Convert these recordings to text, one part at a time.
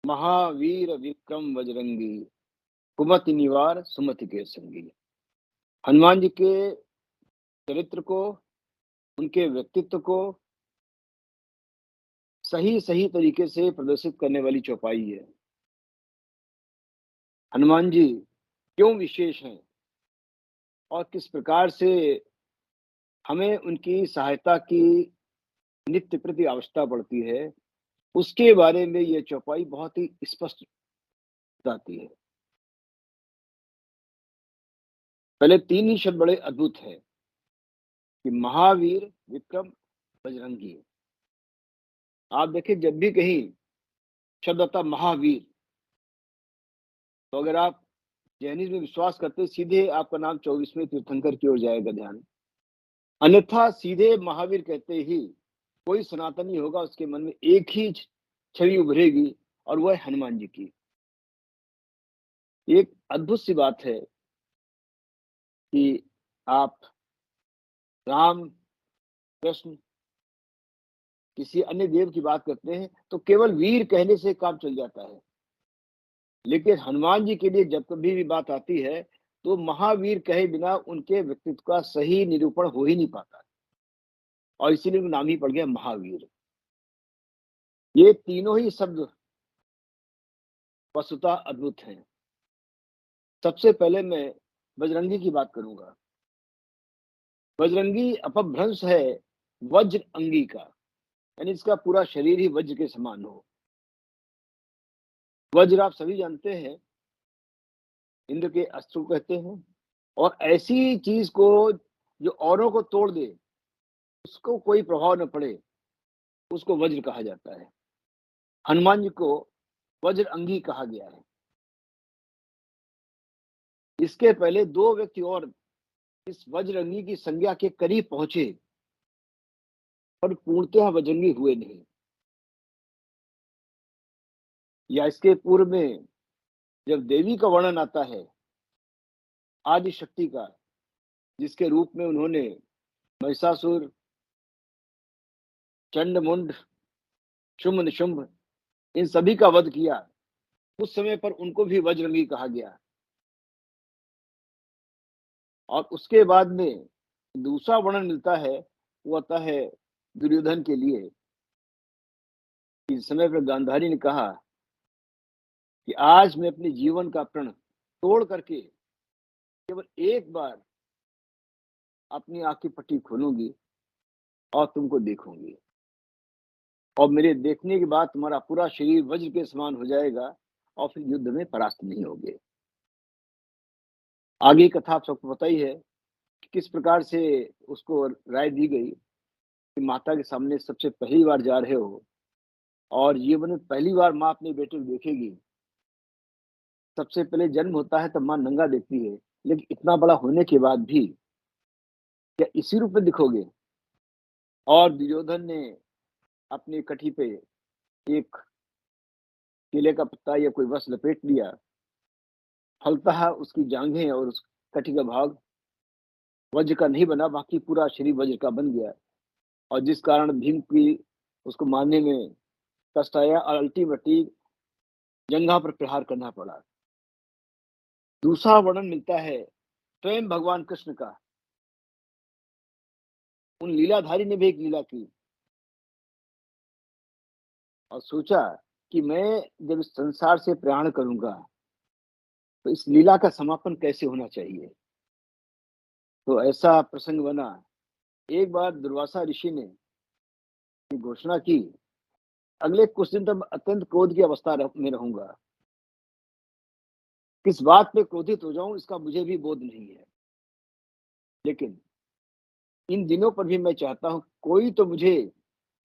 महावीर विक्रम बजरंगी, कुमति निवार सुमति के संगी। हनुमान जी के चरित्र को, उनके व्यक्तित्व को सही सही तरीके से प्रदर्शित करने वाली चौपाई है। हनुमान जी क्यों विशेष हैं और किस प्रकार से हमें उनकी सहायता की नित्य प्रति आवश्यकता पड़ती है, उसके बारे में ये चौपाई बहुत ही स्पष्ट बताती है। पहले 3 ही शब्द बड़े अद्भुत हैं कि महावीर, विक्रम, बजरंगी। आप देखिए जब भी कहीं शब्द आता है महावीर, तो अगर आप जैनिज़्म में विश्वास करते हैं, सीधे आपका नाम 24वें तीर्थंकर की ओर जाएगा ध्यान। अन्यथा सीधे महावीर कहते ही कोई सनातनी होगा, उसके मन में एक ही छवि उभरेगी और वो है हनुमान जी की। एक अद्भुत सी बात है कि आप राम, कृष्ण, किसी अन्य देव की बात करते हैं, तो केवल वीर कहने से काम चल जाता है। लेकिन हनुमान जी के लिए जब कभी भी बात आती है, तो महावीर कहे बिना उनके व्यक्तित्व का सही निरूपण हो ही नहीं पाता और इसीलिए उनका नाम ही पड़ गया महावीर। ये तीनों ही शब्द वस्तुतः अद्भुत हैं। सबसे पहले मैं बजरंगी की बात करूँगा। बजरंगी अपभ्रंश है वज्र अंगी का, यानी इसका पूरा शरीर ही वज्र के समान हो। वज्र आप सभी जानते हैं, इंद्र के अस्त्र को कहते हैं और ऐसी चीज़ को जो औरों को तोड़ दे, उसको कोई प्रभाव न पड़े, उसको वज्र कहा जाता है। हनुमान जी को वज्र अंगी कहा गया है। इसके पहले 2 व्यक्ति और इस वज्रंगी की संज्ञा के करीब पहुंचे और पूर्णतः वज्रंगी हुए नहीं। या इसके पूर्व में जब देवी का वर्णन आता है, आदि शक्ति का, जिसके रूप में उन्होंने महिषासुर, चंड-मुंड, शुंभ-निशुंभ इन सभी का वध किया, उस समय पर उनको भी वज्रंगी कहा गया। और उसके बाद में दूसरा वर्णन मिलता है, वो आता है दुर्योधन के लिए। इस समय पर गांधारी ने कहा कि आज मैं अपने जीवन का प्रण तोड़ करके केवल एक बार अपनी आँख की पट्टी खोलूँगी और तुमको देखूँगी और मेरे देखने के बाद तुम्हारा पूरा शरीर वज्र के समान हो जाएगा और फिर युद्ध में परास्त नहीं होगे। आगे की कथा आप सबको पता ही है कि किस प्रकार से उसको राय दी गई कि माता के सामने सबसे पहली बार जा रहे हो और जीवन में पहली बार माँ अपने बेटे को देखेगी। सबसे पहले जन्म होता है तब माँ नंगा देखती है, लेकिन इतना बड़ा होने के बाद भी क्या इसी रूप में दिखोगे? और दुर्योधन ने अपनी कटी पे एक केले का पत्ता या कोई वस्त्र लपेट लिया, फलतः उसकी जांघें और उस कटी का भाग वज्र का नहीं बना, बाकी पूरा शरीर वज्र का बन गया और जिस कारण भीम की उसको मारने में कष्ट आया और अल्टीमेटली जंघा पर प्रहार करना पड़ा। दूसरा वर्णन मिलता है स्वयं भगवान कृष्ण का। उन लीलाधारी ने भी एक लीला की और सोचा कि मैं जब इस संसार से प्रयाण करूँगा, तो इस लीला का समापन कैसे होना चाहिए? तो ऐसा प्रसंग बना, एक बार दुर्वासा ऋषि ने ये घोषणा की, अगले कुछ दिन तक अत्यंत क्रोध की अवस्था में रहूँगा। किस बात पे क्रोधित हो जाऊँ इसका मुझे भी बोध नहीं है। लेकिन इन दिनों पर भी मैं चाहता हूँ कोई तो मुझे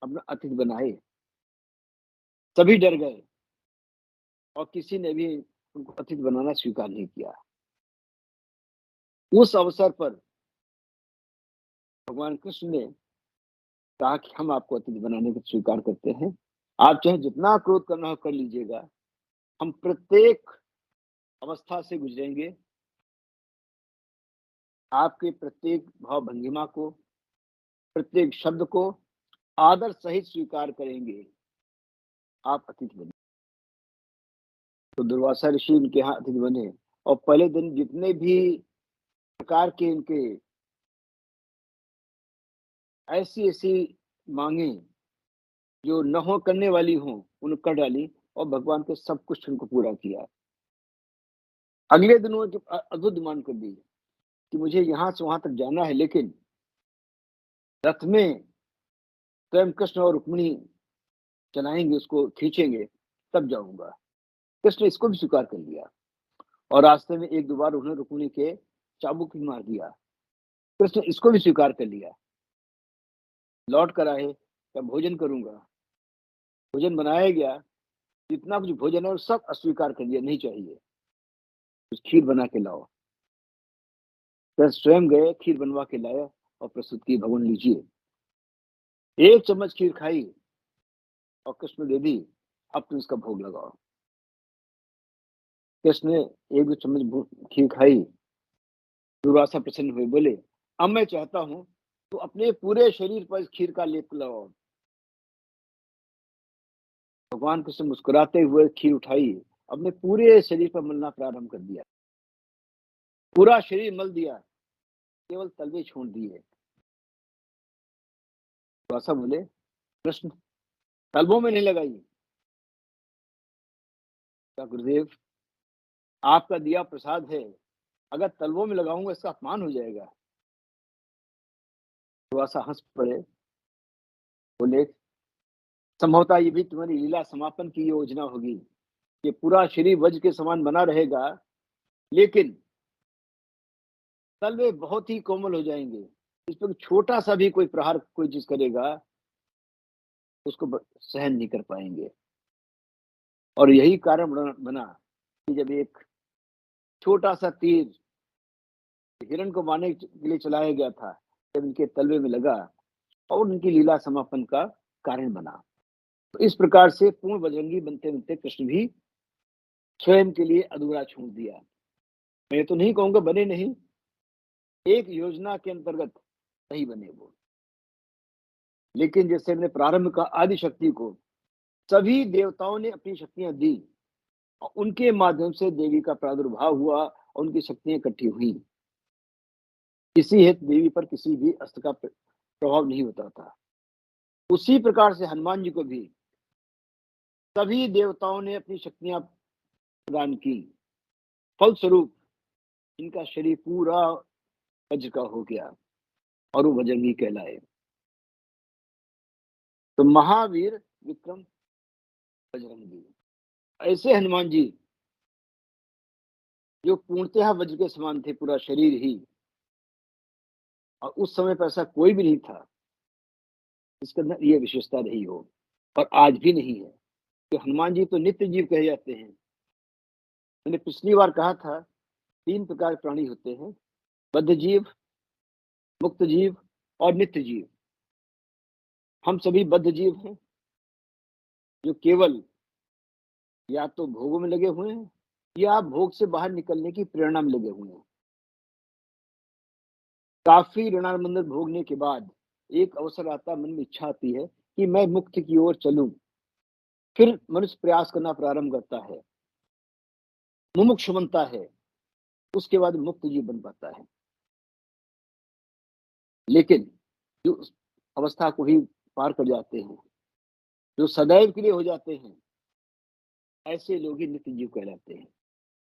अपना अतिथि बनाए। सभी डर गए और किसी ने भी उनको अतिथि बनाना स्वीकार नहीं किया। उस अवसर पर भगवान कृष्ण ने कहा कि हम आपको अतिथि बनाने को स्वीकार करते हैं। आप चाहे जितना क्रोध करना हो कर लीजिएगा। हम प्रत्येक अवस्था से गुजरेंगे। आपके प्रत्येक भाव भंगिमा को, प्रत्येक शब्द को आदर सहित स्वीकार करेंगे। आप अतिथि बनिए। तो दुर्वासा ऋषि इनके यहाँ अतिथि बने और पहले दिन जितने भी प्रकार के इनके ऐसी-ऐसी माँगे जो न हो करने वाली हों, उन्हें कर डाली और भगवान के सब कुछ उनको पूरा किया। अगले दिन उन्होंने अद्भुत डिमांड कर दी कि मुझे यहाँ से वहाँ तक जाना है, लेकिन रथ में स्वयं कृष्ण और रुक्मिणी चलाएँगे, उसको खींचेंगे, तब जाऊँगा। कृष्ण इसको भी स्वीकार कर लिया और रास्ते में 1-2 बार उन्होंने रुक्मिणी के चाबुक भी मार दिया। कृष्ण इसको भी स्वीकार कर लिया। लौट कर आए, तब भोजन करूँगा। भोजन बनाया गया, जितना कुछ भोजन है वो सब अस्वीकार कर दिया, नहीं चाहिए। कुछ खीर बना के लाओ। कृष्ण स्वयं गए, खीर बनवा के लाए और प्रस्तुत की, भगवान लीजिए। 1 चम्मच खीर खाई और कृष्ण दे दी, अब तुम इसका भोग लगाओ। कृष्ण ने 1-2 चम्मच खीर खाई, दुर्वासा प्रसन्न हुए, बोले, अब मैं चाहता हूँ तो अपने पूरे शरीर पर इस खीर का लेप लगाओ। भगवान कृष्ण मुस्कुराते हुए खीर उठाई, अपने पूरे शरीर पर मलना प्रारंभ कर दिया। पूरा शरीर मल दिया, केवल तलवे छोड़ दिए। दुर्वासा बोले, कृष्ण तलवों में नहीं लगाई। क्या गुरुदेव, आपका दिया प्रसाद है, अगर तलवों में लगाऊंगा इसका अपमान हो जाएगा। दुर्वासा हंस पड़े, बोले, संभवतः ये भी तुम्हारी लीला समापन की योजना होगी। ये पूरा शरीर वज्र के समान बना रहेगा, लेकिन तलवे बहुत ही कोमल हो जाएंगे। इस पर छोटा सा भी कोई प्रहार कोई चीज करेगा, उसको सहन नहीं कर पाएंगे। और यही कारण बना कि जब एक छोटा सा तीर हिरण को मारने के लिए चलाया गया था, जब इनके तलवे में लगा और उनकी लीला समापन का कारण बना। तो इस प्रकार से पूर्ण बजरंगी बनते बनते कृष्ण भी स्वयं के लिए अधूरा छोड़ दिया। मैं तो नहीं कहूंगा बने नहीं, एक योजना के अंतर्गत नहीं बने वो। लेकिन जैसे हमने प्रारंभ का आदि शक्ति को सभी देवताओं ने अपनी शक्तियां दी और उनके माध्यम से देवी का प्रादुर्भाव हुआ और उनकी शक्तियां इकट्ठी हुई। किसी हेतु देवी पर किसी भी अस्त्र का प्रभाव नहीं होता था। उसी प्रकार से हनुमान जी को भी सभी देवताओं ने अपनी शक्तियां प्रदान की। फलस्वरूप इनका शरीर पूरा वज्र का हो गया और वो बजरंगी कहलाए। तो महावीर विक्रम बजरंगी, ऐसे हनुमान जी जो पूर्णतः वज्र के समान थे, पूरा शरीर ही, और उस समय पर ऐसा कोई भी नहीं था जिसके अंदर ये विशेषता रही हो, और आज भी नहीं है। तो हनुमान जी तो नित्य जीव कहे जाते हैं। मैंने पिछली बार कहा था 3 प्रकार के प्राणी होते हैं, बद्ध जीव, मुक्त जीव और नित्य जीव। हम सभी बद्ध जीव हैं, जो केवल या तो भोगों में लगे हुए हैं या भोग से बाहर निकलने की प्रेरणा में लगे हुए हैं। काफी ऋणानुबंधन भोगने के बाद एक अवसर आता, मन में इच्छा आती है कि मैं मुक्ति की ओर चलूं। फिर मनुष्य प्रयास करना प्रारंभ करता है, मुमुक्षु बनता है, उसके बाद मुक्त जीव बन पाता है। लेकिन जो उस अवस्था को ही पार कर जाते हैं, जो सदैव के लिए हो जाते हैं, ऐसे लोग ही नित्य जीव कहलाते हैं।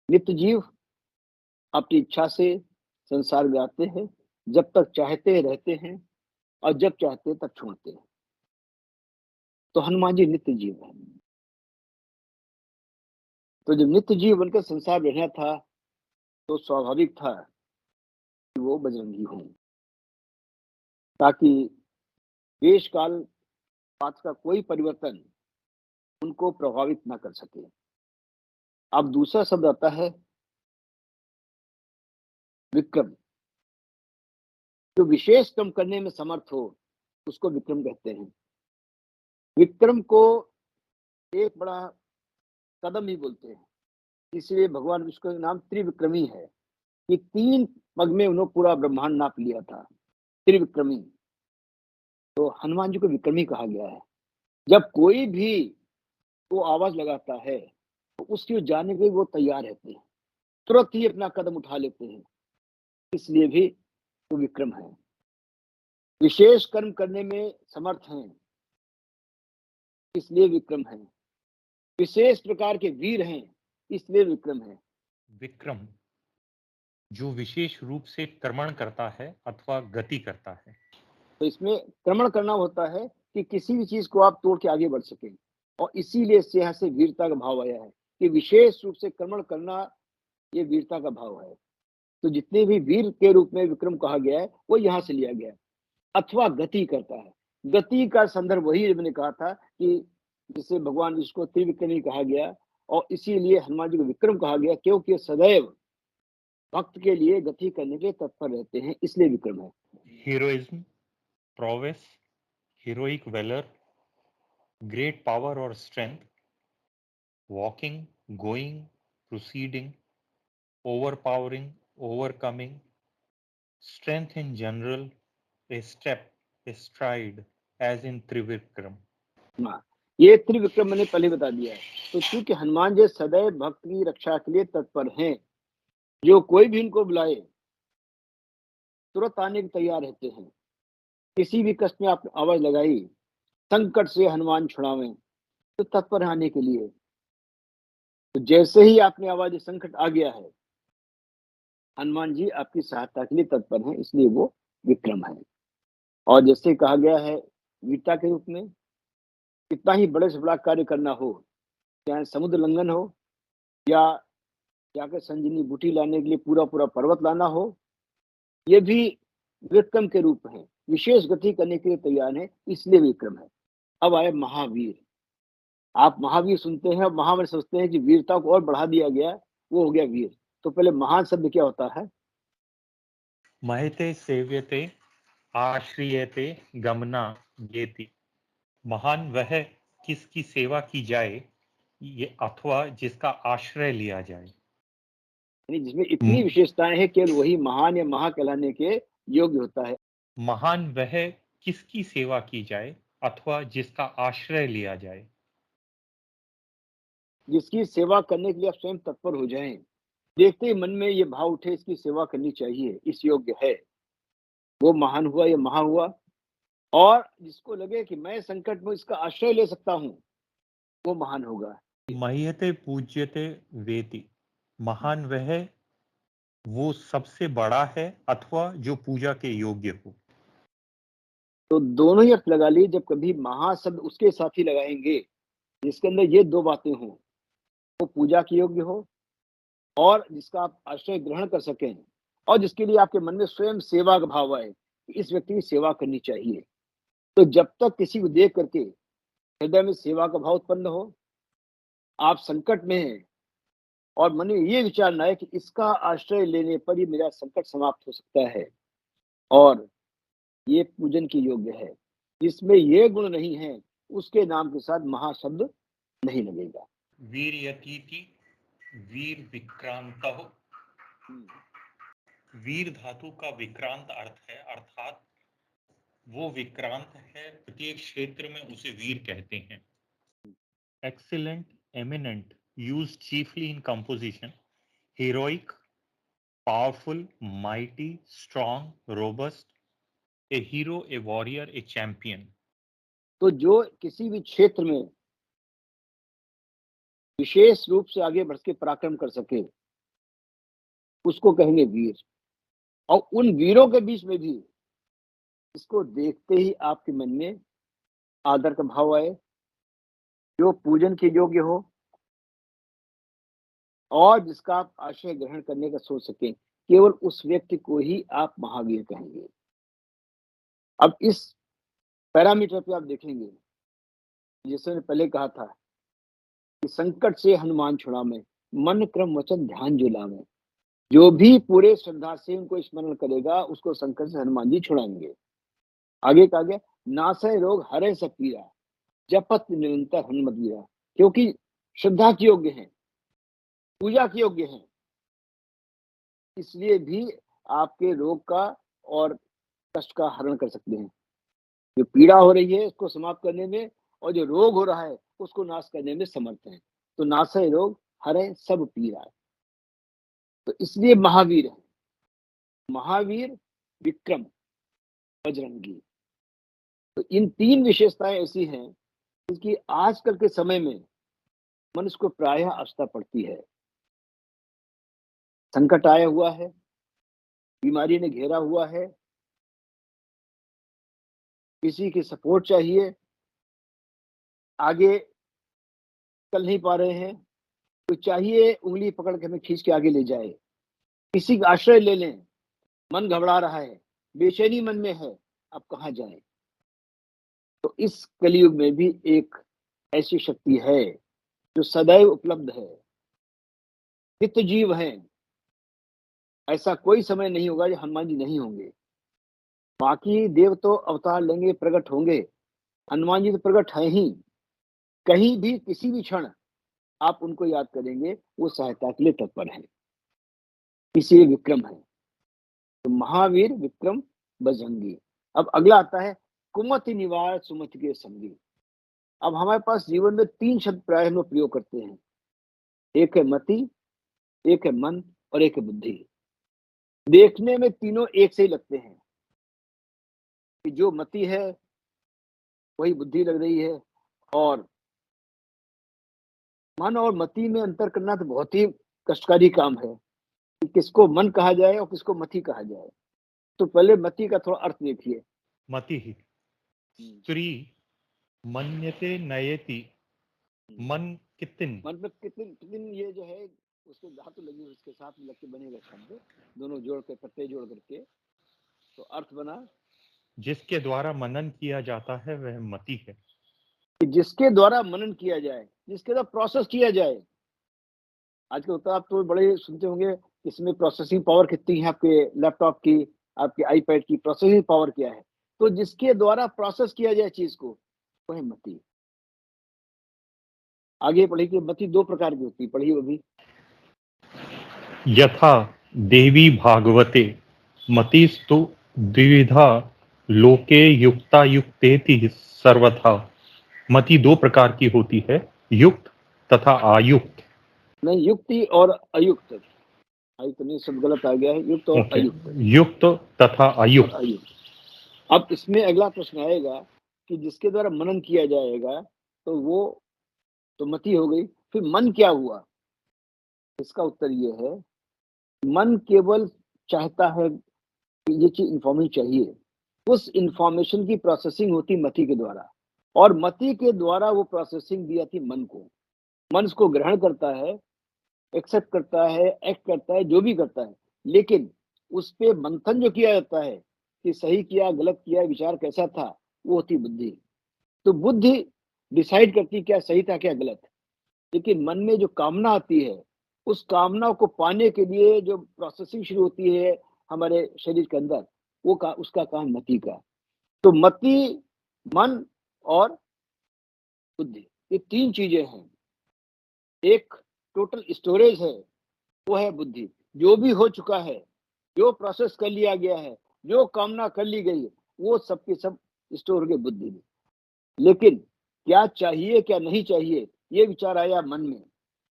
नित्य जीव अपनी इच्छा से संसार में आते हैं, जब तक चाहते रहते हैं और जब चाहते तब छोड़ते हैं। तो हनुमान जी नित्य जीव है। तो जब नित्य जीव बनकर संसार में रहना था, तो स्वाभाविक था कि वो बजरंगी हों, ताकि देश काल पात का कोई परिवर्तन उनको प्रभावित ना कर सके। अब दूसरा शब्द आता है विक्रम। जो विशेष कर्म करने में समर्थ हो, उसको विक्रम कहते हैं। विक्रम को एक बड़ा कदम भी बोलते हैं, इसलिए भगवान विष्णु का नाम त्रिविक्रमी है कि 3 पग में उन्होंने पूरा ब्रह्मांड नाप लिया था। त्रिविक्रमी, तो हनुमान जी को विक्रमी कहा गया है। जब कोई भी वो आवाज लगाता है, तो उसकी ओर जाने के लिए वो तैयार रहते हैं, तुरंत ही अपना कदम उठा लेते हैं, इसलिए भी वो विक्रम है। विशेष कर्म करने में समर्थ हैं, इसलिए विक्रम है। विशेष प्रकार के वीर हैं, इसलिए विक्रम है। विक्रम जो विशेष रूप से क्रमण करता है अथवा गति करता है। तो इसमें क्रमण करना होता है कि किसी भी चीज को आप तोड़ के आगे बढ़ सकें, और इसीलिए इससे यहाँ से वीरता का भाव आया है कि विशेष रूप से क्रमण करना, ये वीरता का भाव है। तो जितने भी वीर के रूप में विक्रम कहा गया है वो यहाँ से लिया गया है। अथवा गति करता है, गति का संदर्भ वही है, मैंने कहा था कि जिसे भगवान जिसको त्रिविक्रमी कहा गया, और इसीलिए हनुमान जी को विक्रम कहा गया क्योंकि ये सदैव भक्त के लिए गति करने के लिए तत्पर रहते हैं, इसलिए विक्रम है। Heroism, prowess, heroic valour, great power और strength, walking, going, proceeding, overpowering, overcoming, strength in general, a step, a stride, as in Trivikram. हाँ, ये त्रिविक्रम मैंने पहले बता दिया है। तो चूंकि हनुमान जी सदैव भक्त की रक्षा के लिए तत्पर हैं, जो कोई भी इनको बुलाए तुरंत आने को तैयार रहते हैं। किसी भी कष्ट में आप आवाज लगाई, संकट से हनुमान छुड़ावें, तो तत्पर है आने के लिए। तो जैसे ही आपने आवाज संकट आ गया है, हनुमान जी आपकी सहायता के लिए तत्पर हैं, इसलिए वो विक्रम है। और जैसे कहा गया है वीरता के रूप में, कितना ही बड़े से बड़ा कार्य करना हो, चाहे समुद्र लंघन हो या जाकर संजीवनी बूटी लाने के लिए पूरा पूरा पर्वत लाना हो, ये भी विक्रम के रूप है। विशेष गति करने के लिए तैयार है, इसलिए विक्रम है। अब आए महावीर। आप महावीर सुनते हैं और महावीर सोचते हैं कि वीरता को और बढ़ा दिया गया, वो हो गया वीर। तो पहले महान शब्द क्या होता है? महते सेव्यते, आश्रियते, गमना येति। महान वह किसकी सेवा की जाए, ये अथवा जिसका आश्रय लिया जाए। यानी जिसमें इतनी विशेषताएं हैं, केवल वही महान या महा कहलाने के योग्य होता है। महान वह किसकी सेवा की जाए अथवा जिसका आश्रय लिया जाए। जिसकी सेवा करने के लिए आप स्वयं तत्पर हो जाएं, देखते ही मन में ये भाव उठे इसकी सेवा करनी चाहिए, इस योग्य है, वो महान हुआ या महा हुआ। और जिसको लगे कि मैं संकट में इसका आश्रय ले सकता हूँ, वो महान होगा। मह्यते पूज्यते वेति। महान वह वो सबसे बड़ा है अथवा जो पूजा के योग्य हो। तो दोनों ही अर्थ लगा लिए। जब कभी महा शब्द उसके साथ ही लगाएंगे जिसके अंदर ये दो बातें हों, वो पूजा के योग्य हो और जिसका आप आश्रय ग्रहण कर सकें, और जिसके लिए आपके मन में स्वयं सेवा का भाव आए कि इस व्यक्ति की सेवा करनी चाहिए। तो जब तक किसी को देख करके हृदय में सेवा का भाव उत्पन्न हो, आप संकट में हैं और मन में ये विचार न आए कि इसका आश्रय लेने पर ही मेरा संकट समाप्त हो सकता है और ये पूजन के योग्य है, जिसमें ये गुण नहीं है, उसके नाम के साथ महाशब्द नहीं लगेगा। वीर यतीति, वीर विक्रांत हो। वीर धातु का विक्रांत अर्थ है, अर्थात वो विक्रांत है, प्रत्येक क्षेत्र में उसे वीर कहते हैं। Excellent, eminent, used chiefly in composition, heroic, powerful, mighty, strong, robust, a hero, a warrior, a champion. तो जो किसी भी क्षेत्र में विशेष रूप से आगे बढ़ के पराक्रम कर सके, उसको कहेंगे वीर। और उन वीरों के बीच में भी इसको देखते ही आपके मन में आदर का भाव आए, जो पूजन के योग्य हो और जिसका आप आश्रय ग्रहण करने का सोच सकें, केवल उस व्यक्ति को ही आप महावीर कहेंगे। अब इस पैरामीटर पे आप देखेंगे, जैसे मैंने पहले कहा था कि संकट से हनुमान छुड़ावे, मन क्रम वचन ध्यान जो लावे। जो भी पूरे श्रद्धा से उनको स्मरण करेगा, उसको संकट से हनुमान जी छुड़ाएंगे। आगे कहा गया, नासय रोग हरे सब पीरा, जपत निरंतर हनुमत वीरा। क्योंकि श्रद्धा के योग्य हैं, पूजा के योग्य हैं, इसलिए भी आपके रोग का और कष्ट का हरण कर सकते हैं। जो पीड़ा हो रही है उसको समाप्त करने में, और जो रोग हो रहा है उसको नाश करने में समर्थ हैं। तो नासय रोग हरे सब पीरा। तो इसलिए महावीर है, महावीर, विक्रम, बजरंगी। तो इन तीन विशेषताएं ऐसी हैं कि आजकल के समय में मनुष्य को प्रायः आवश्यकता पड़ती है। संकट आया हुआ है, बीमारी ने घेरा हुआ है, किसी की सपोर्ट चाहिए, आगे चल नहीं पा रहे हैं, तो चाहिए उंगली पकड़ के हमें खींच के आगे ले जाए, किसी का आश्रय ले लें, मन घबरा रहा है, बेचैनी मन में है, अब कहाँ जाए। तो इस कलयुग में भी एक ऐसी शक्ति है जो सदैव उपलब्ध है, नित्य जीव है। ऐसा कोई समय नहीं होगा जो हनुमान जी नहीं होंगे। बाकी देव तो अवतार लेंगे, प्रकट होंगे, हनुमान जी तो प्रकट है ही। कहीं भी किसी भी क्षण आप उनको याद करेंगे, वो सहायता के लिए तत्पर है, इसलिए विक्रम है। तो महावीर, विक्रम, बजरंगी। अब अगला आता है कुमति निवार सुमति के संगी। अब हमारे पास जीवन में तीन शब्द प्राय हम लोग प्रयोग करते हैं, एक है मति, एक है मन और एक है बुद्धि। देखने में तीनों एक से ही लगते हैं कि जो मति है वही बुद्धि लग रही है, और मन और मति में अंतर करना तो बहुत ही कष्टकारी काम है कि किसको मन कहा जाए और किसको मति कहा जाए। तो पहले मति का थोड़ा अर्थ देखिए। मति ही स्त्री मन्यते नयति, मन कितिन। मन में कितिन, कितिन ये जो है उसके धातु लगी हुई, उसके साथ लग के बनेगा शब्द, दोनों जोड़ के, प्रत्यय जोड़ करके, तो अर्थ बना जिसके द्वारा मनन किया जाता है वह मति है। कि जिसके द्वारा मनन किया जाए, जिसके द्वारा प्रोसेस किया जाए। आजकल होता है, आप तो बड़े सुनते होंगे इसमें प्रोसेसिंग पावर कितनी है, आपके लैपटॉप की, आपके आईपैड की प्रोसेसिंग पावर क्या है। तो जिसके द्वारा प्रोसेस किया जाए चीज को, वो है मति। आगे पढ़ी कि मति दो प्रकार की होती है, पढ़ी वो भी। यथा देवी भागवते मतिस्तु द्विविधा लोके युक्ता युक्तेति सर्वथा। मति दो प्रकार की होती है, युक्त तथा आयुक्त। नहीं, युक्ति और अयुक्त, आयुक्त नहीं, सब गलत आ गया है, युक्त और अयुक्त। युक्त तथा और अयुक्त। अयुक्त। अब इसमें अगला प्रश्न आएगा कि जिसके द्वारा मनन किया जाएगा तो वो तो मति हो गई, फिर मन क्या हुआ। इसका उत्तर ये है, मन केवल चाहता है कि ये चीज इंफॉर्मेशन चाहिए, उस इंफॉर्मेशन की प्रोसेसिंग होती मति के द्वारा, और मति के द्वारा वो प्रोसेसिंग दी जाती मन को। मन उसको ग्रहण करता है, एक्सेप्ट करता है, एक्ट करता है, जो भी करता है, लेकिन उस पे मंथन जो किया जाता है कि सही किया, गलत किया, विचार कैसा था, वो होती बुद्धि। तो बुद्धि डिसाइड करती क्या सही था क्या गलत। लेकिन मन में जो कामना आती है, उस कामना को पाने के लिए जो प्रोसेसिंग शुरू होती है हमारे शरीर के अंदर, वो उसका काम मति का। तो मति, मन और बुद्धि, ये तीन चीजें हैं। एक टोटल स्टोरेज है, वो है बुद्धि। जो भी हो चुका है, जो प्रोसेस कर लिया गया है, जो कामना कर ली गई है, वो सब के सब स्टोर हो गए बुद्धि में। लेकिन क्या चाहिए क्या नहीं चाहिए, ये विचार आया मन में,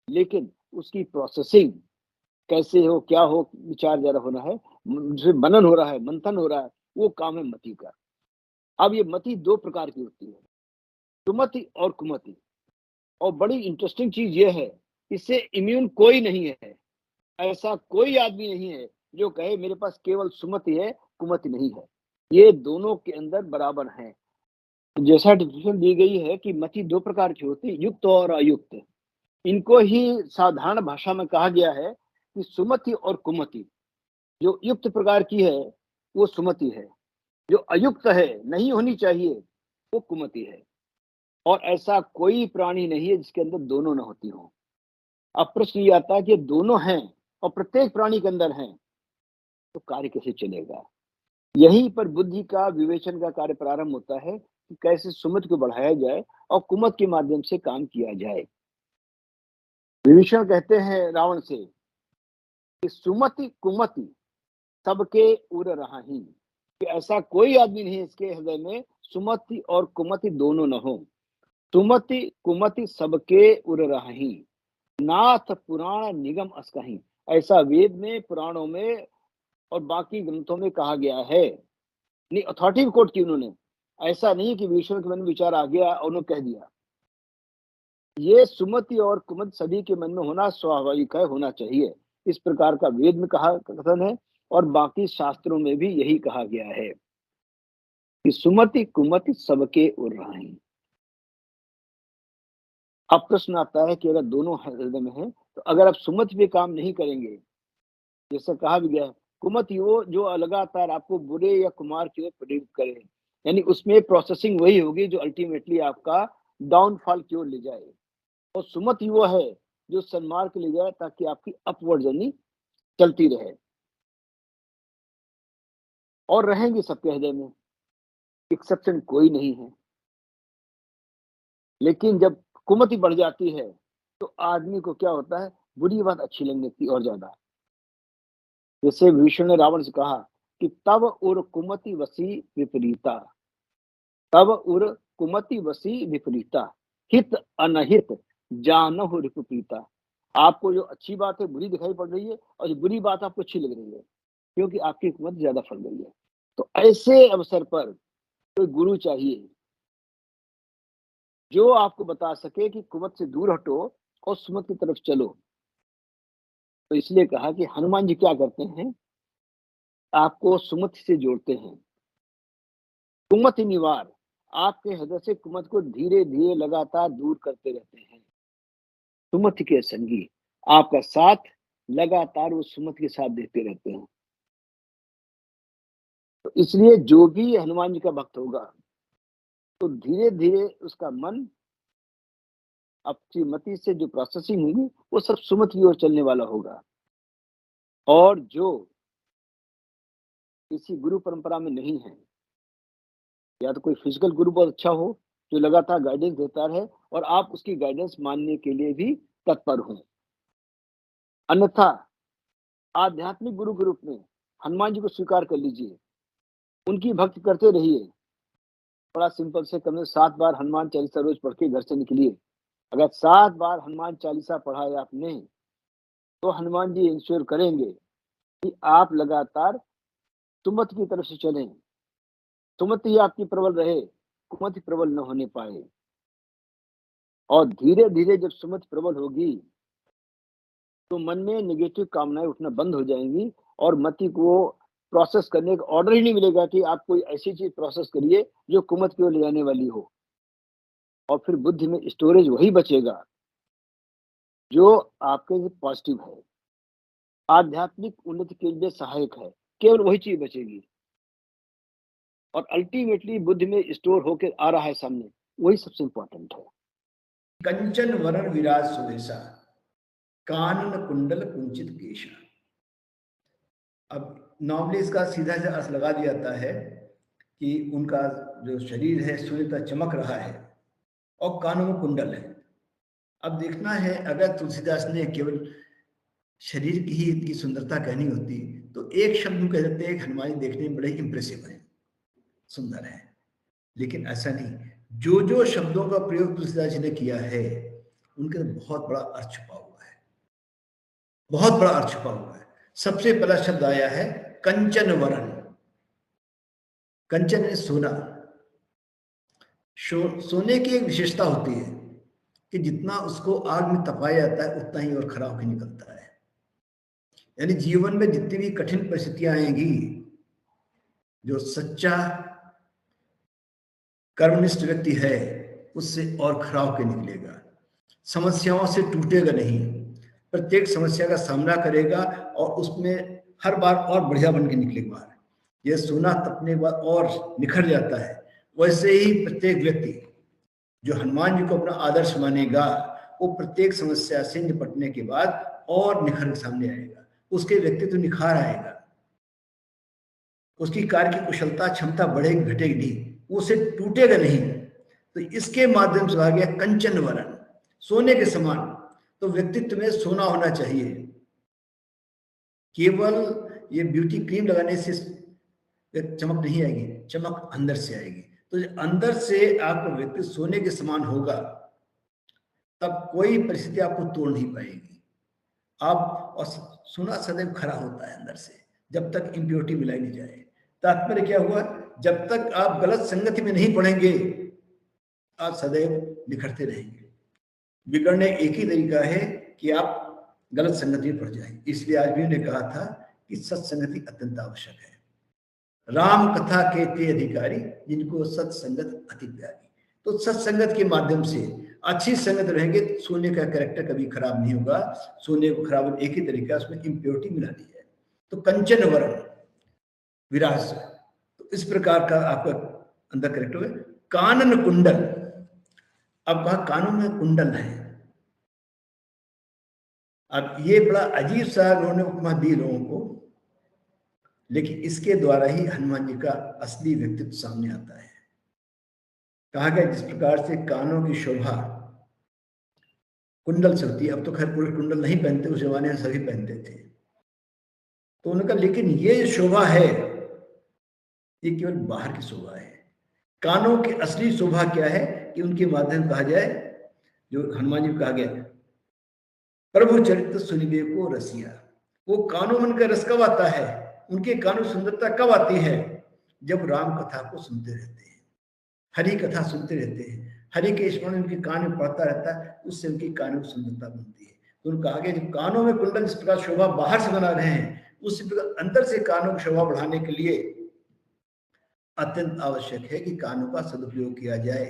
लेकिन उसकी प्रोसेसिंग कैसे हो, क्या हो, विचार जरा होना है, मनन हो रहा है, मंथन हो रहा है, वो काम है मति का। अब ये मति दो प्रकार की होती है, सुमति और कुमति। और बड़ी इंटरेस्टिंग चीज ये है, इससे इम्यून कोई नहीं है। ऐसा कोई आदमी नहीं है जो कहे मेरे पास केवल सुमति है, कुमति नहीं है। ये दोनों के अंदर बराबर हैं। जैसा डिफिनेशन दी गई है कि मति दो प्रकार की होती है, युक्त और अयुक्त। इनको ही साधारण भाषा में कहा गया है कि सुमति और कुमति। जो युक्त प्रकार की है वो सुमति है, जो अयुक्त है, नहीं होनी चाहिए, वो कुमति है। और ऐसा कोई प्राणी नहीं है जिसके अंदर दोनों न होती हो। अब प्रश्न ये आता है कि दोनों हैं और प्रत्येक प्राणी के अंदर हैं, तो कार्य कैसे चलेगा। यहीं पर बुद्धि का, विवेचन का कार्य प्रारंभ होता है कि कैसे सुमति को बढ़ाया जाए और कुमति के माध्यम से काम किया जाए। विभीषण कहते हैं रावण से कि सुमति कुमति सबके उर रहाही, कि ऐसा कोई आदमी नहीं इसके हृदय में सुमति और कुमति दोनों न हो। सुमति कुमति सबके उर रहाही, नाथ पुराण निगम अस्कहीं, ऐसा वेद में, पुराणों में और बाकी ग्रंथों में कहा गया है। नहीं, अथॉरिटी कोट की उन्होंने, ऐसा नहीं कि विश्व के मन में विचार आ गया और उन्होंने कह दिया। ये सुमति और कुमति सभी के मन में होना स्वाभाविक है, होना चाहिए। इस प्रकार का वेद में कहा कथन है और बाकी शास्त्रों में भी यही कहा गया है कि सुमति कुमति सबके उर राहीं। अब प्रश्न आता है कि अगर दोनों हृदय में है तो अगर आप सुमति पे काम नहीं करेंगे, जैसा कहा भी गया, कुमति वो जो लगातार आपको बुरे या कुमार की ओर प्रेरित करे, यानी उसमें प्रोसेसिंग वही होगी जो अल्टीमेटली आपका डाउनफॉल की ओर ले जाए, और सुमति वो है जो सन्मार्ग ले जाए ताकि आपकी अपवर्ड जर्नी चलती रहे। और रहेंगे सबके हृदय में, एक्सेप्शन कोई नहीं है। लेकिन जब कुमति बढ़ जाती है तो आदमी को क्या होता है, बुरी बात अच्छी लगने लगती और ज्यादा। जैसे विष्णु ने रावण से कहा कि तब उर कुमति वसी विपरीता, तब उर कुमति वसी विपरीता, हित अनहित जानहु रिपुपीता। आपको जो अच्छी बात है बुरी दिखाई पड़ रही है और जो बुरी बात आपको अच्छी लग रही है, क्योंकि आपकी कुमत ज्यादा फल गई है। तो ऐसे अवसर पर कोई गुरु चाहिए जो आपको बता सके कि कुमत से दूर हटो और सुमत की तरफ चलो। तो इसलिए कहा कि हनुमान जी क्या करते हैं, आपको सुमत से जोड़ते हैं। कुमत निवार, आपके हृदय से कुमत को धीरे धीरे लगातार दूर करते रहते हैं। सुमत के संगी आपका साथ लगातार वो सुमत के साथ देते रहते हैं। तो इसलिए जो भी हनुमान जी का भक्त होगा तो धीरे धीरे उसका मन, अपनी मति से जो प्रोसेसिंग होगी वो सब सुमत की ओर चलने वाला होगा। और जो किसी गुरु परंपरा में नहीं है, या तो कोई फिजिकल गुरु बहुत अच्छा हो जो लगातार गाइडेंस देता रहे और आप उसकी गाइडेंस मानने के लिए भी तत्पर हों। अन्यथा आध्यात्मिक गुरु के रूप में हनुमान जी को स्वीकार कर लीजिए, उनकी भक्ति करते रहिए। बड़ा सिंपल से, कम से 7 बार हनुमान चालीसा रोज पढ़ के घर से निकलिए। अगर 7 बार हनुमान चालीसा पढ़ा है आपने तो हनुमान जी इंश्योर करेंगे कि आप लगातार सुमत की तरफ से चलें, सुमत ही आपकी प्रबल रहे, कुमत प्रबल न होने पाए। और धीरे धीरे जब सुमत प्रबल होगी तो मन में नेगेटिव कामनाएं उठना बंद हो जाएंगी और मति को प्रोसेस करने का ऑर्डर ही नहीं मिलेगा कि आप कोई ऐसी चीज प्रोसेस करिए जो कुमत की ओर ले जाने वाली हो। और फिर बुद्धि में स्टोरेज वही बचेगा जो आपके लिए पॉजिटिव है, आध्यात्मिक उन्नति के लिए सहायक है, केवल वही चीज बचेगी। और अल्टीमेटली बुद्धि में स्टोर होकर आ रहा है सामने, वही सबसे इंपॉर्टेंट है। कंचन वरण विराज सुवेशा, कानन कुंडल कुंचित केशा। अब नॉर्मली इसका सीधा से अर्थ लगा दिया जाता है कि उनका जो शरीर है सूर्य तक चमक रहा है और कानों में कुंडल है। अब देखना है, अगर तुलसीदास ने केवल शरीर की ही इतनी सुंदरता कहनी होती तो एक शब्द में कह देते हैं कि हनुमान जी देखने में बड़े इंप्रेसिव है, सुंदर है। लेकिन ऐसा नहीं, जो जो शब्दों का प्रयोग तुलसीदास जी ने किया है उनके बहुत बड़ा अर्थ छुपा हुआ है, बहुत बड़ा अर्थ छुपा हुआ है। सबसे पहला शब्द आया है कंचन वरण। कंचन है सोना। सोने की एक विशेषता होती है कि जितना उसको आग में तपाया जाता है उतना ही और खरा होकर निकलता है। यानी जीवन में जितनी भी कठिन परिस्थितियां आएंगी, जो सच्चा कर्मनिष्ठ व्यक्ति है उससे और खरा होकर निकलेगा, समस्याओं से टूटेगा नहीं, प्रत्येक समस्या का सामना करेगा और उसमें हर बार और बढ़िया बन के निकलेगा। यह सोना तपने के बाद और निखर जाता है, वैसे ही प्रत्येक व्यक्ति जो हनुमान जी को अपना आदर्श मानेगा वो प्रत्येक समस्या से निपटने के बाद और निखर के सामने आएगा, उसके व्यक्तित्व निखार आएगा, उसकी कार्य की कुशलता क्षमता बढ़ेगी घटेगी नहीं, उसे टूटेगा नहीं। तो इसके माध्यम से आ गया कंचन वरण, सोने के समान। तो व्यक्तित्व में सोना होना चाहिए। केवल ये ब्यूटी क्रीम लगाने से चमक नहीं आएगी, चमक अंदर से आएगी। तो अंदर से आपका व्यक्तित्व सोने के समान होगा तब कोई परिस्थिति आपको तोड़ नहीं पाएगी। आप और सोना सदैव खरा होता है अंदर से, जब तक इम्प्योरिटी मिलाई नहीं जाए। तात्पर्य क्या हुआ, जब तक आप गलत संगति में नहीं पड़ेंगे आप सदैव बिखरते रहेंगे। बिगड़ने एक ही तरीका है कि आप गलत संगति में पड़ जाएं। इसलिए आज भी ने कहा था कि सत्संगति अत्यंत आवश्यक है। राम कथा के ते अधिकारी जिनको सत्संगत अति प्यारी। तो सत्संगत के माध्यम से अच्छी संगत रहेंगे, सोने का कैरेक्टर कभी खराब नहीं होगा। सोने को खराब एक ही तरीका, उसमें इम्प्योरिटी मिलानी है। तो कंचन वरण विराज, तो इस प्रकार का आपका अंदर कैरेक्टर है। कानन कुंडल, अब कहा कानों में कुंडल है। अब ये बड़ा अजीब सा उन्होंने उपमा दी लोगों को, लेकिन इसके द्वारा ही हनुमान जी का असली व्यक्तित्व सामने आता है। कहा गया जिस प्रकार से कानों की शोभा कुंडल से होती है, अब तो खैर पुरुष कुंडल नहीं पहनते, उस जमाने में सभी पहनते थे। तो उन्होंने कहा लेकिन ये शोभा है ये केवल बाहर की शोभा है। कानों की असली शोभा क्या है कि उनके माध्यम कहा जाए, जो हनुमान जी को कहा गया प्रभु चरित्र सुनिबे को रसिया। वो कानों में उनका रस कब आता है, उनके कानों सुंदरता कब आती है, जब राम कथा को सुनते रहते हैं, हरि कथा सुनते रहते हैं, हरि के स्मरण उनके कान में पड़ता रहता है, उससे उनकी कानों की सुंदरता बनती है। तो उनका आगे जब कानों में कुंडल इस प्रकार शोभा बाहर से बना रहे हैं, उसी प्रकार अंदर से कानों की शोभा बढ़ाने के लिए अत्यंत आवश्यक है कि कानों का सदुपयोग किया जाए।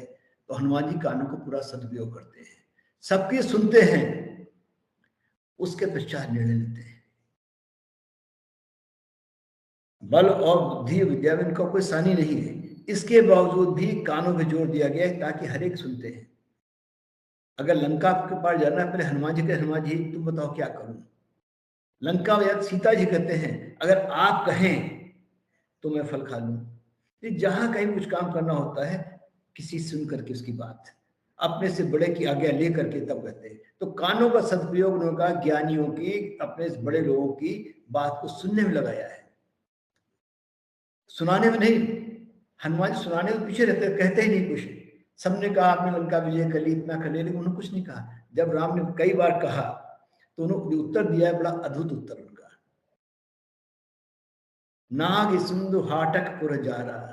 तो हनुमान जी कानों को पूरा सदुपयोग करते हैं, सबके सुनते हैं, उसके पश्चात निर्णय लेते हैं। बल और बुद्धि विद्या में इनका कोई सानी नहीं है, इसके बावजूद भी कानों पे जोर दिया गया है ताकि हर एक सुनते हैं। अगर लंका के पास जाना है, पहले हनुमान जी के, हनुमान जी तुम बताओ क्या करूं। लंका में सीता जी कहते हैं अगर आप कहें तो मैं फल खा लूं। जहां कहीं कुछ काम करना होता है किसी सुन करके उसकी बात, अपने से बड़े की आज्ञा ले करके तब कहते हैं। तो कानों का सदुपयोग उन्होंने कहा ज्ञानियों की, अपने बड़े लोगों की बात को सुनने में लगाया है, सुनाने में नहीं। हनुमान जी सुनाने में पीछे रहते, कहते ही नहीं कुछ। सबने कहा आपने लंका विजय कर ली, इतना कर लिया, लेकिन उन्होंने कुछ नहीं कहा। जब राम ने कई बार कहा तो उन्होंने उत्तर दिया है, बड़ा अद्भुत उत्तर उनका। नाग सिंधु हाटक पुर जा रहा।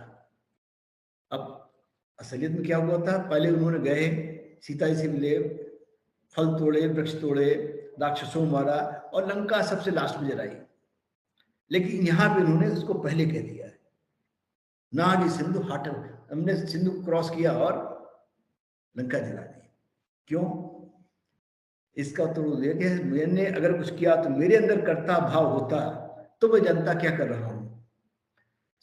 अब असलियत में क्या हुआ था, पहले उन्होंने गए सीता जी से मिले, फल तोड़े, वृक्ष तोड़े, राक्षसों मारा और लंका सबसे लास्ट में जलाई। लेकिन यहां पे उन्होंने उसको पहले कह दिया है, नाग सिंधु हाटक, हमने सिंधु क्रॉस किया और लंका जला दी। क्यों? इसका उत्तर तो देखिए, मैंने अगर कुछ किया तो मेरे अंदर कर्ता भाव होता तो मैं जनता क्या कर रहा हूं।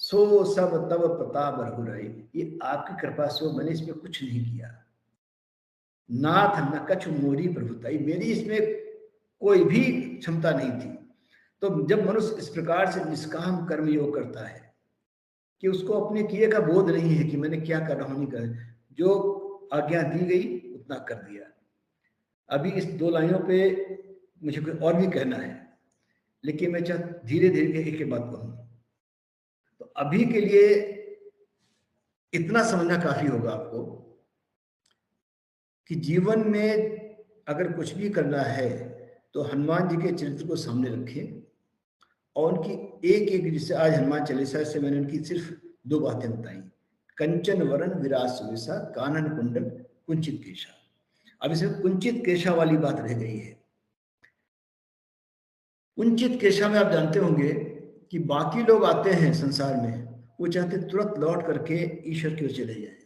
सो सब तब प्रताप रघुराई, ये आपकी कृपा से, मैंने इसमें कुछ नहीं किया। नाथ न कछु मोरी प्रभुताई, मेरी इसमें कोई भी क्षमता नहीं थी। तो जब मनुष्य इस प्रकार से निष्काम कर्म योग करता है कि उसको अपने किए का बोध नहीं है कि मैंने क्या कर रहा हूं, नहीं कर, जो आज्ञा दी गई उतना कर दिया। अभी इस दो लाइनों पे मुझे कुछ और भी कहना है, लेकिन मैं धीरे धीरे एक एक बात कहूँ। तो अभी के लिए इतना समझना काफी होगा आपको कि जीवन में अगर कुछ भी करना है तो हनुमान जी के चरित्र को सामने रखें और उनकी एक एक, जिससे आज हनुमान चालीसा से मैंने उनकी सिर्फ 2 बातें बताई। कंचन वरण विराज सुवेशा, कानन कुंडल कुंचित केशा। अब इसमें कुंचित केशा वाली बात रह गई है। कुंचित केशा में आप जानते होंगे कि बाकी लोग आते हैं संसार में, वो चाहते तुरंत लौट करके ईश्वर की ओर चले जाए।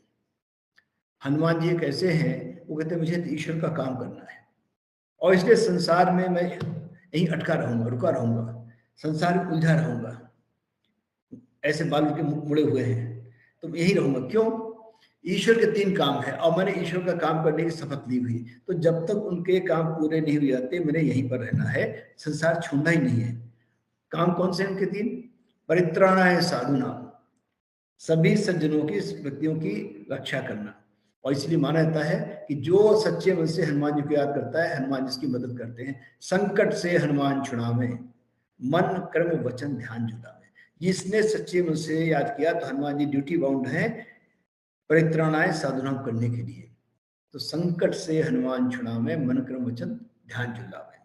हनुमान जी कैसे हैं, वो कहते हैं मुझे ईश्वर का काम करना है और इसलिए संसार में मैं यहीं अटका रहूंगा, रुका रहूंगा, संसार में उलझा रहूंगा। ऐसे बाल के मुड़े हुए हैं तो यही रहूंगा। क्यों? ईश्वर के 3 काम है और मैंने ईश्वर का काम करने की शपथ ली हुई। तो जब तक उनके काम पूरे नहीं हो जाते मैंने यहीं पर रहना है, संसार छोड़ना ही नहीं है। काम कौन से उनके 3? परित्राणाय साधुनाम, सभी सज्जनों की, व्यक्तियों की रक्षा करना। और इसलिए माना जाता है कि जो सच्चे मन से हनुमान जी को याद करता है, हनुमान जी की मदद करते हैं। संकट से हनुमान छुड़ावे, मन कर्म वचन ध्यान जुटावे। जिसने सच्चे मन से याद किया तो हनुमान जी ड्यूटी बाउंड है परित्राणाय साधुनाम करने के लिए। तो संकट से हनुमान छुड़ावे, मन क्रम वचन ध्यान झुलावे।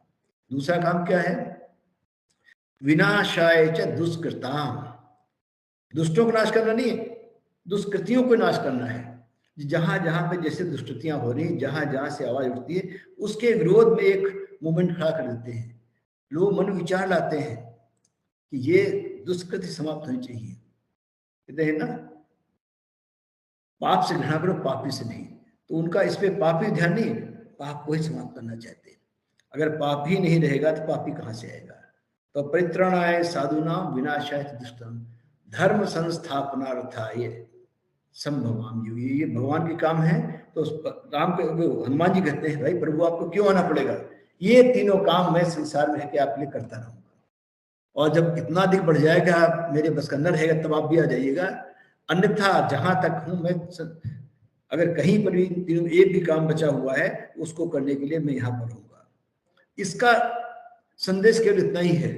दूसरा काम क्या है? विनाशाय च दुष्कृताम, दुष्टों को नाश करना नहीं है, दुष्कृतियों को नाश करना है। जहां जहां पे जैसे दुष्कृतियां हो रही, जहां जहां से आवाज उठती है, उसके विरोध में एक मूवमेंट खड़ा कर देते हैं। लोग मन विचार लाते हैं कि ये दुष्कृति समाप्त होनी चाहिए। कहते हैं ना, पाप से घृणा करो, पापी से नहीं। तो उनका इस पे पापी ध्यान नहीं, पाप को ही समाप्त करना चाहते हैं। अगर पाप ही नहीं रहेगा तो पापी कहां से आएगा? तो परित्राणाय साधुनाम विनाशाय दुष्टम धर्म संस्थापनार्थाय संभवाम युगे, ये भगवान के काम है। तो उस काम के हनुमान जी कहते हैं, भाई प्रभु आपको क्यों आना पड़ेगा? ये तीनों काम मैं संसार में है कि आपके लिए करता रहूंगा, और जब इतना अधिक बढ़ जाएगा, मेरे बस का न रहेगा, तब आप भी आ जाइएगा। अन्यथा जहां तक हूं मैं, अगर कहीं पर भी तीनों एक भी काम बचा हुआ है उसको करने के लिए मैं यहाँ पर रहूंगा। इसका संदेश केवल इतना ही है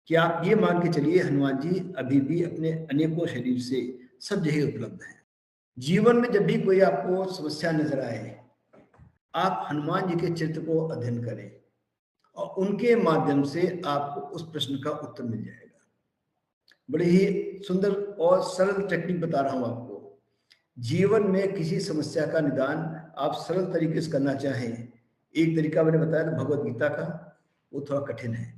कि आप ये मान के चलिए, हनुमान जी अभी भी अपने अनेकों शरीर से सब जगह उपलब्ध हैं। जीवन में जब भी कोई आपको समस्या नजर आए, आप हनुमान जी के चरित्र को अध्ययन करें और उनके माध्यम से आपको उस प्रश्न का उत्तर मिल जाएगा। बड़े ही सुंदर और सरल टेक्निक बता रहा हूं आपको। जीवन में किसी समस्या का निदान आप सरल तरीके से करना चाहें, एक तरीका मैंने बताया था भगवत गीता का, वो थोड़ा कठिन है।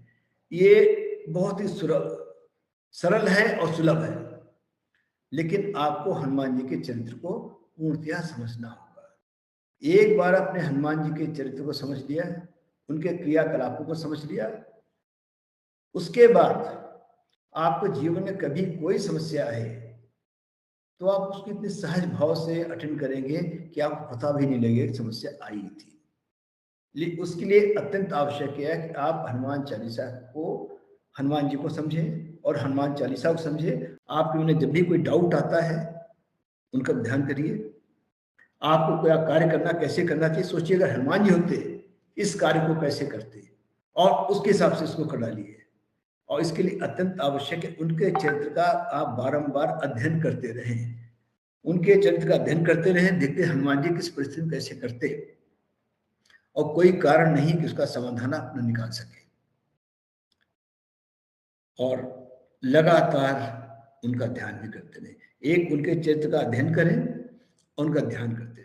ये बहुत ही सरल है और सुलभ है, लेकिन आपको हनुमान जी के चरित्र को पूर्णतया समझना होगा। एक बार अपने हनुमान जी के चरित्र को समझ लिया, उनके क्रियाकलापों को समझ लिया, उसके बाद आपको जीवन में कभी कोई समस्या आए तो आप उसको इतने सहज भाव से अटेंड करेंगे कि आपको पता भी नहीं लगेगा कि समस्या आई थी। उसके लिए अत्यंत आवश्यक है कि आप हनुमान चालीसा को, हनुमान जी को समझें और हनुमान चालीसा को समझें। आपके मन में जब भी कोई डाउट आता है उनका ध्यान करिए। आपको कोई कार्य करना कैसे करना चाहिए सोचिए, अगर हनुमान जी होते इस कार्य को कैसे करते, और उसके हिसाब से इसको कर डालिए। और इसके लिए अत्यंत आवश्यक है उनके चरित्र का आप बारंबार अध्ययन करते रहें, उनके चरित्र का अध्ययन करते रहें, देखते हनुमान जी किस परिस्थिति में कैसे करते, और कोई कारण नहीं कि उसका समाधान आप न निकाल सके। और लगातार उनका ध्यान भी करते रहें। एक उनके चरित्र का अध्ययन करें, उनका ध्यान करते